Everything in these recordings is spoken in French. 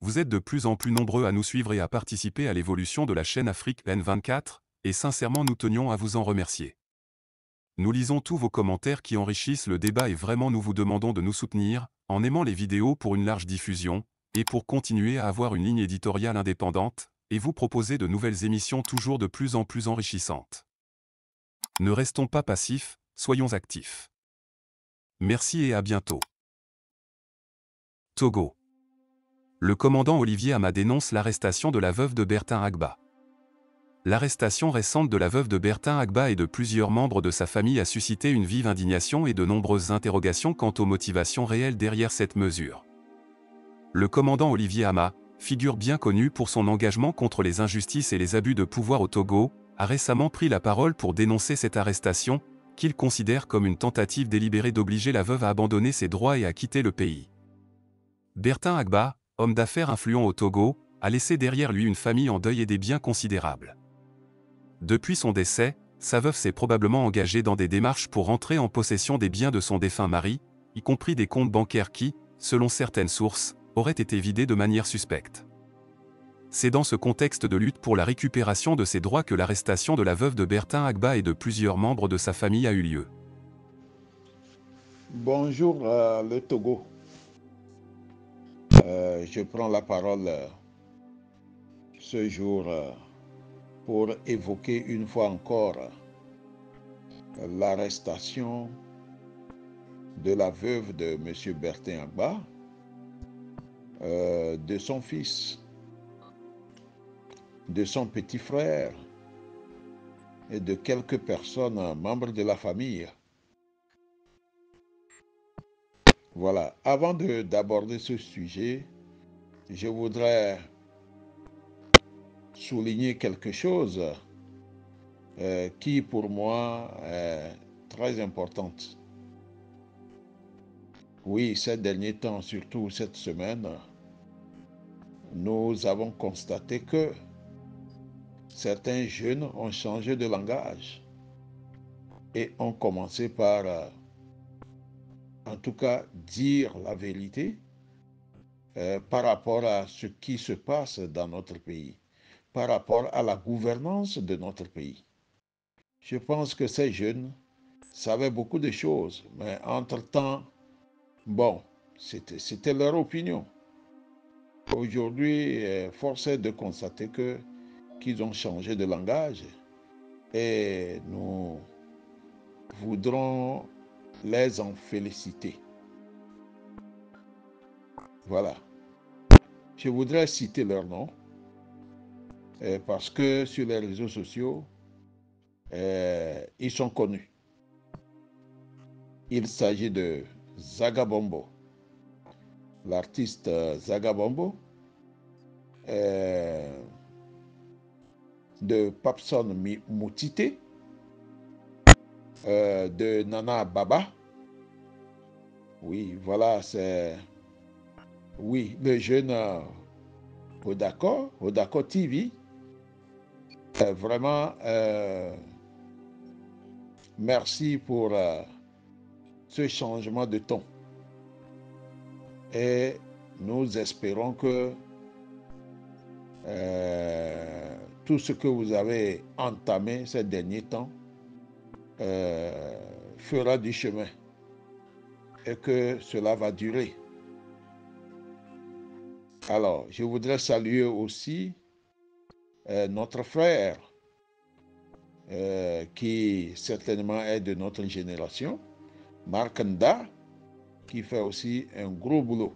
Vous êtes de plus en plus nombreux à nous suivre et à participer à l'évolution de la chaîne Afrique N24, et sincèrement nous tenions à vous en remercier. Nous lisons tous vos commentaires qui enrichissent le débat et vraiment nous vous demandons de nous soutenir, en aimant les vidéos pour une large diffusion, et pour continuer à avoir une ligne éditoriale indépendante, et vous proposer de nouvelles émissions toujours de plus en plus enrichissantes. Ne restons pas passifs, soyons actifs. Merci et à bientôt. Togo. Le commandant Olivier Ama dénonce l'arrestation de la veuve de Bertin Agba. L'arrestation récente de la veuve de Bertin Agba et de plusieurs membres de sa famille a suscité une vive indignation et de nombreuses interrogations quant aux motivations réelles derrière cette mesure. Le commandant Olivier Ama, figure bien connue pour son engagement contre les injustices et les abus de pouvoir au Togo, a récemment pris la parole pour dénoncer cette arrestation, qu'il considère comme une tentative délibérée d'obliger la veuve à abandonner ses droits et à quitter le pays. Bertin Agba, homme d'affaires influent au Togo, a laissé derrière lui une famille en deuil et des biens considérables. Depuis son décès, sa veuve s'est probablement engagée dans des démarches pour entrer en possession des biens de son défunt mari, y compris des comptes bancaires qui, selon certaines sources, auraient été vidés de manière suspecte. C'est dans ce contexte de lutte pour la récupération de ses droits que l'arrestation de la veuve de Bertin Agba et de plusieurs membres de sa famille a eu lieu. Bonjour le Togo. Je prends la parole ce jour pour évoquer une fois encore l'arrestation de la veuve de M. Bertin Agba, de son fils, de son petit frère et de quelques personnes membres de la famille. Voilà, avant d'aborder ce sujet, je voudrais souligner quelque chose qui pour moi est très importante. Oui, ces derniers temps, surtout cette semaine, nous avons constaté que certains jeunes ont changé de langage et ont commencé par, en tout cas, dire la vérité par rapport à ce qui se passe dans notre pays, par rapport à la gouvernance de notre pays. Je pense que ces jeunes savaient beaucoup de choses, mais entre-temps, bon, c'était leur opinion. Aujourd'hui, force est de constater qu'ils ont changé de langage et nous voudrons les en féliciter. Voilà. Je voudrais citer leur nom parce que sur les réseaux sociaux, ils sont connus. Il s'agit de Zagabombo, l'artiste Zagabombo, de Papson Moutité, de Nana Baba. Oui, voilà, c'est... Oui, le jeune Odako TV. Vraiment, merci pour ce changement de ton. Et nous espérons que tout ce que vous avez entamé ces derniers temps fera du chemin et que cela va durer. Alors, je voudrais saluer aussi notre frère qui certainement est de notre génération, Marc Nda, qui fait aussi un gros boulot.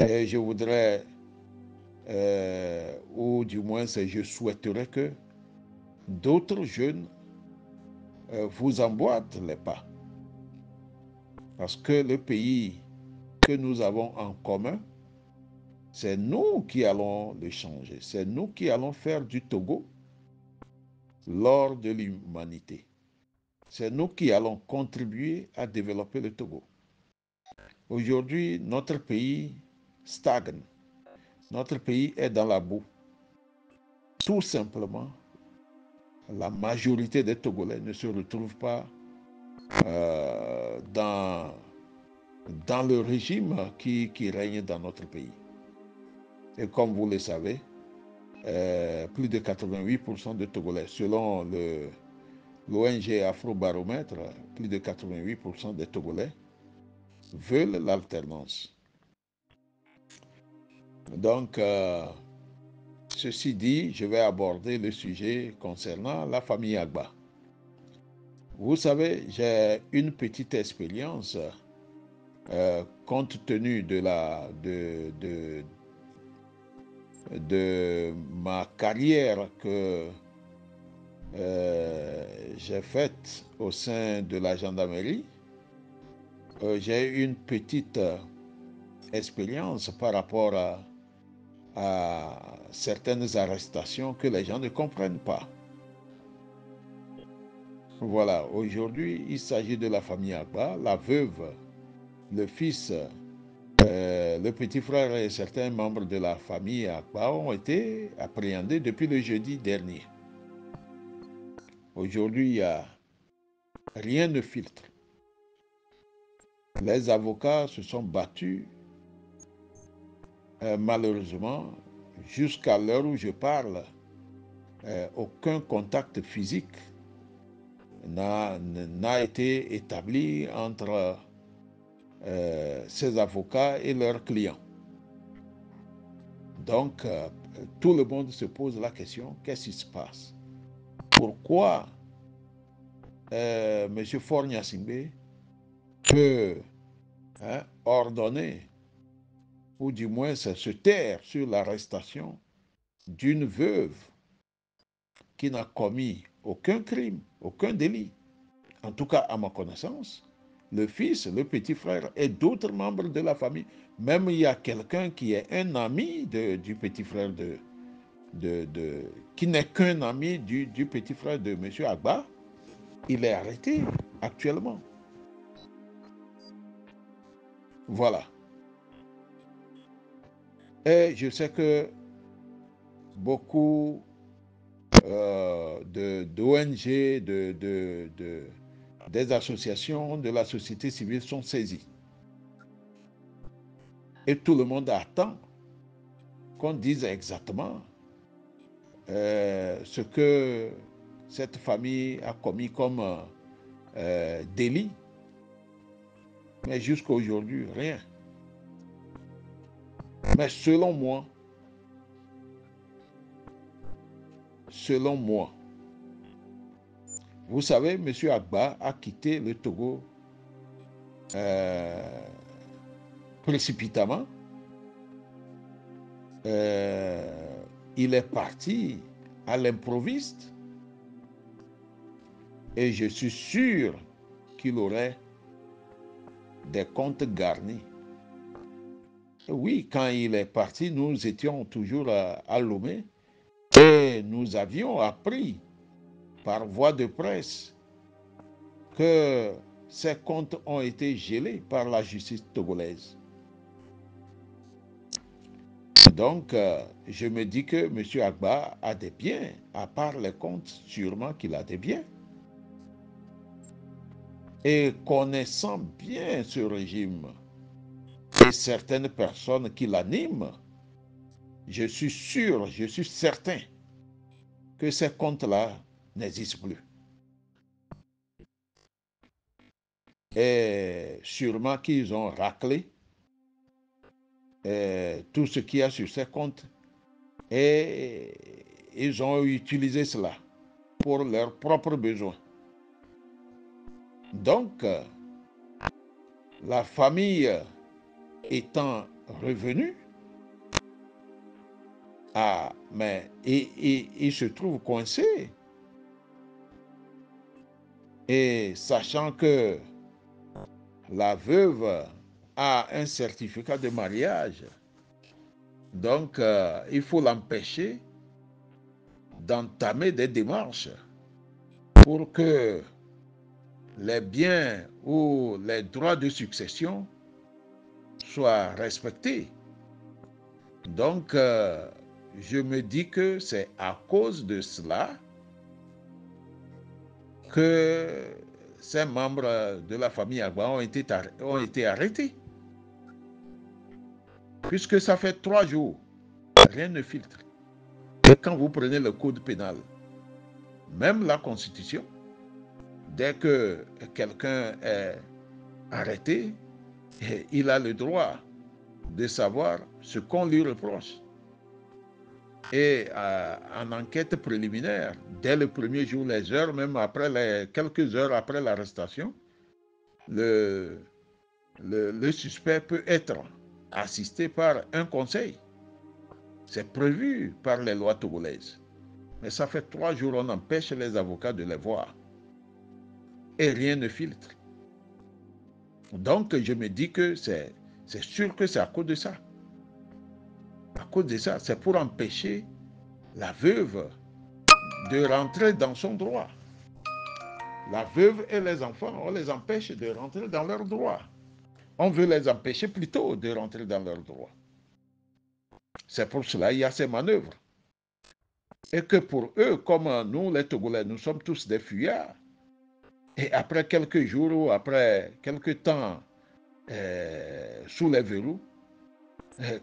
Et je voudrais, ou du moins je souhaiterais que d'autres jeunes vous emboîtent les pas. Parce que le pays que nous avons en commun, c'est nous qui allons le changer. C'est nous qui allons faire du Togo l'or de l'humanité. C'est nous qui allons contribuer à développer le Togo. Aujourd'hui, notre pays stagne. Notre pays est dans la boue. Tout simplement, la majorité des Togolais ne se retrouvent pas dans dans le régime qui règne dans notre pays. Et comme vous le savez, plus de 88% de Togolais, selon l'ONG Afrobaromètre, plus de 88% des Togolais veulent l'alternance. Donc, ceci dit, je vais aborder le sujet concernant la famille Agba. Vous savez, j'ai une petite expérience compte tenu de ma carrière que j'ai faite au sein de la gendarmerie. J'ai une petite expérience par rapport à certaines arrestations que les gens ne comprennent pas. Voilà, aujourd'hui, il s'agit de la famille Agba, la veuve, le fils, le petit frère et certains membres de la famille Agba ont été appréhendés depuis le jeudi dernier. Aujourd'hui, il n'y a rien de filtre. Les avocats se sont battus, malheureusement, jusqu'à l'heure où je parle, aucun contact physique n'a été établi entre ces avocats et leurs clients. Donc, tout le monde se pose la question, qu'est-ce qui se passe? Pourquoi M. Faure-Gnassingbé peut ordonner, ou du moins se taire sur l'arrestation d'une veuve qui n'a commis aucun crime, aucun délit, en tout cas à ma connaissance, le fils, le petit frère et d'autres membres de la famille. Même il y a quelqu'un qui est un ami du petit frère qui n'est qu'un ami du petit frère de M. Agba. Il est arrêté actuellement. Voilà. Et je sais que beaucoup d'ONG, des associations de la société civile sont saisies. Et tout le monde attend qu'on dise exactement ce que cette famille a commis comme délit. Mais jusqu'à aujourd'hui, rien. Mais selon moi, vous savez, M. Agba a quitté le Togo précipitamment. Il est parti à l'improviste et je suis sûr qu'il aurait des comptes garnis. Oui, quand il est parti, nous étions toujours à Lomé et nous avions appris par voie de presse que ses comptes ont été gelés par la justice togolaise. Donc, je me dis que M. Agba a des biens, à part les comptes, sûrement qu'il a des biens. Et connaissant bien ce régime et certaines personnes qui l'animent, je suis sûr, je suis certain que ces comptes-là n'existent plus. Et sûrement qu'ils ont raclé tout ce qu'il y a sur ces comptes et ils ont utilisé cela pour leurs propres besoins. Donc, la famille étant revenue, mais il se trouve coincé. Et sachant que la veuve a un certificat de mariage, donc il faut l'empêcher d'entamer des démarches pour que les biens ou les droits de succession soient respectés. Donc, je me dis que c'est à cause de cela que ces membres de la famille Agba ont été arrêtés. Puisque ça fait 3 jours, rien ne filtre. Et quand vous prenez le code pénal, même la Constitution, dès que quelqu'un est arrêté, il a le droit de savoir ce qu'on lui reproche. Et en enquête préliminaire, dès le premier jour, les heures, même après quelques heures après l'arrestation, le suspect peut être assisté par un conseil. C'est prévu par les lois togolaises. Mais ça fait 3 jours, on empêche les avocats de les voir. Et rien ne filtre. Donc, je me dis que c'est sûr que c'est à cause de ça. À cause de ça, c'est pour empêcher la veuve de rentrer dans son droit. La veuve et les enfants, on les empêche de rentrer dans leurs droits. On veut les empêcher plutôt de rentrer dans leurs droits. C'est pour cela qu'il y a ces manœuvres. Et que pour eux, comme nous, les Togolais, nous sommes tous des fuyards. Et après quelques jours ou après quelques temps sous les verrous,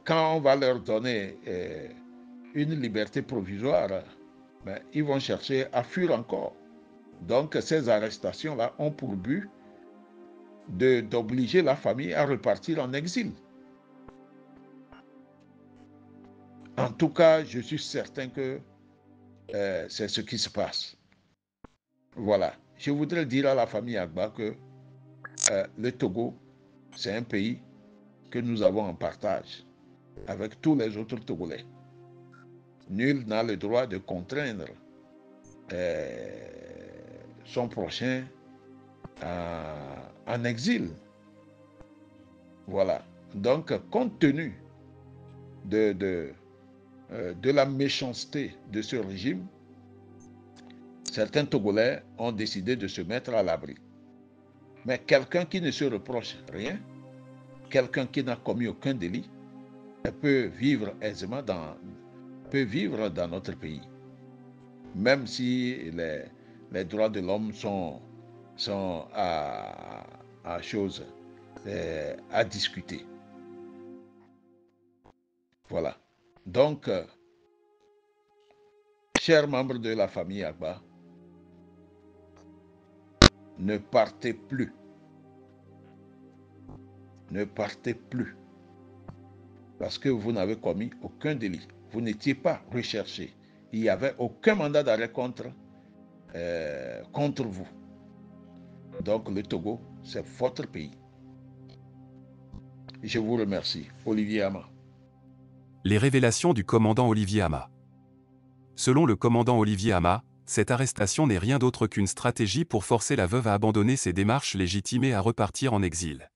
quand on va leur donner une liberté provisoire, ils vont chercher à fuir encore. Donc ces arrestations-là ont pour but d'obliger la famille à repartir en exil. En tout cas, je suis certain que c'est ce qui se passe. Voilà. Je voudrais dire à la famille Agba que le Togo, c'est un pays que nous avons en partage avec tous les autres Togolais. Nul n'a le droit de contraindre son prochain en exil. Voilà. Donc, compte tenu de la méchanceté de ce régime, certains Togolais ont décidé de se mettre à l'abri. Mais quelqu'un qui ne se reproche rien, quelqu'un qui n'a commis aucun délit, peut vivre aisément dans notre pays. Même si les droits de l'homme sont à discuter. Voilà. Donc, chers membres de la famille Agba, ne partez plus. Ne partez plus. Parce que vous n'avez commis aucun délit. Vous n'étiez pas recherché. Il n'y avait aucun mandat d'arrêt contre vous. Donc le Togo, c'est votre pays. Je vous remercie. Olivier Ama. Les révélations du commandant Olivier Ama. Selon le commandant Olivier Ama, cette arrestation n'est rien d'autre qu'une stratégie pour forcer la veuve à abandonner ses démarches légitimes et à repartir en exil.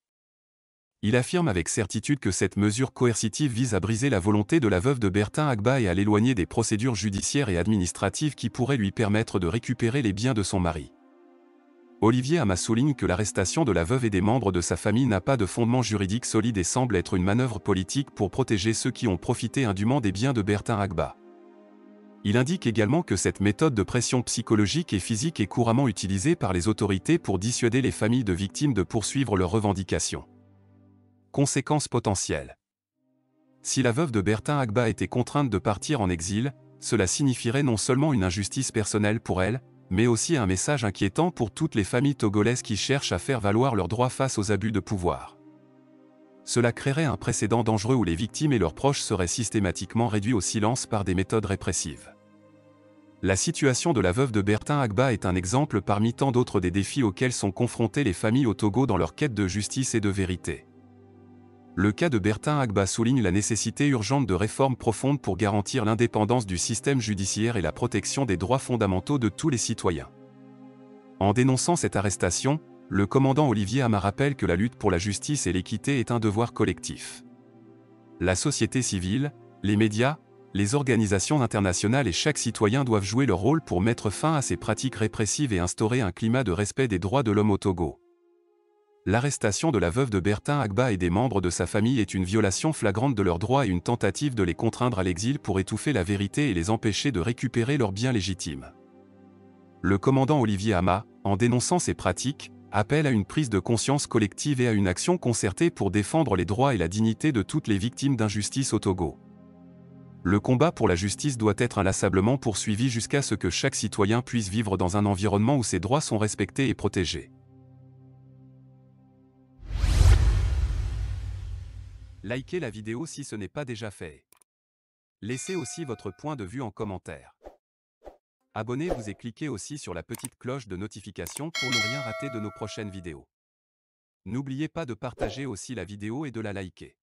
Il affirme avec certitude que cette mesure coercitive vise à briser la volonté de la veuve de Bertin Agba et à l'éloigner des procédures judiciaires et administratives qui pourraient lui permettre de récupérer les biens de son mari. Olivier Ama souligne que l'arrestation de la veuve et des membres de sa famille n'a pas de fondement juridique solide et semble être une manœuvre politique pour protéger ceux qui ont profité indûment des biens de Bertin Agba. Il indique également que cette méthode de pression psychologique et physique est couramment utilisée par les autorités pour dissuader les familles de victimes de poursuivre leurs revendications. Conséquences potentielles. Si la veuve de Bertin Agba était contrainte de partir en exil, cela signifierait non seulement une injustice personnelle pour elle, mais aussi un message inquiétant pour toutes les familles togolaises qui cherchent à faire valoir leurs droits face aux abus de pouvoir. Cela créerait un précédent dangereux où les victimes et leurs proches seraient systématiquement réduits au silence par des méthodes répressives. La situation de la veuve de Bertin Agba est un exemple parmi tant d'autres des défis auxquels sont confrontées les familles au Togo dans leur quête de justice et de vérité. Le cas de Bertin Agba souligne la nécessité urgente de réformes profondes pour garantir l'indépendance du système judiciaire et la protection des droits fondamentaux de tous les citoyens. En dénonçant cette arrestation, le commandant Olivier Ama rappelle que la lutte pour la justice et l'équité est un devoir collectif. La société civile, les médias, les organisations internationales et chaque citoyen doivent jouer leur rôle pour mettre fin à ces pratiques répressives et instaurer un climat de respect des droits de l'homme au Togo. L'arrestation de la veuve de Bertin Agba et des membres de sa famille est une violation flagrante de leurs droits et une tentative de les contraindre à l'exil pour étouffer la vérité et les empêcher de récupérer leurs biens légitimes. Le commandant Olivier Hama, en dénonçant ces pratiques, appelle à une prise de conscience collective et à une action concertée pour défendre les droits et la dignité de toutes les victimes d'injustice au Togo. Le combat pour la justice doit être inlassablement poursuivi jusqu'à ce que chaque citoyen puisse vivre dans un environnement où ses droits sont respectés et protégés. Likez la vidéo si ce n'est pas déjà fait. Laissez aussi votre point de vue en commentaire. Abonnez-vous et cliquez aussi sur la petite cloche de notification pour ne rien rater de nos prochaines vidéos. N'oubliez pas de partager aussi la vidéo et de la liker.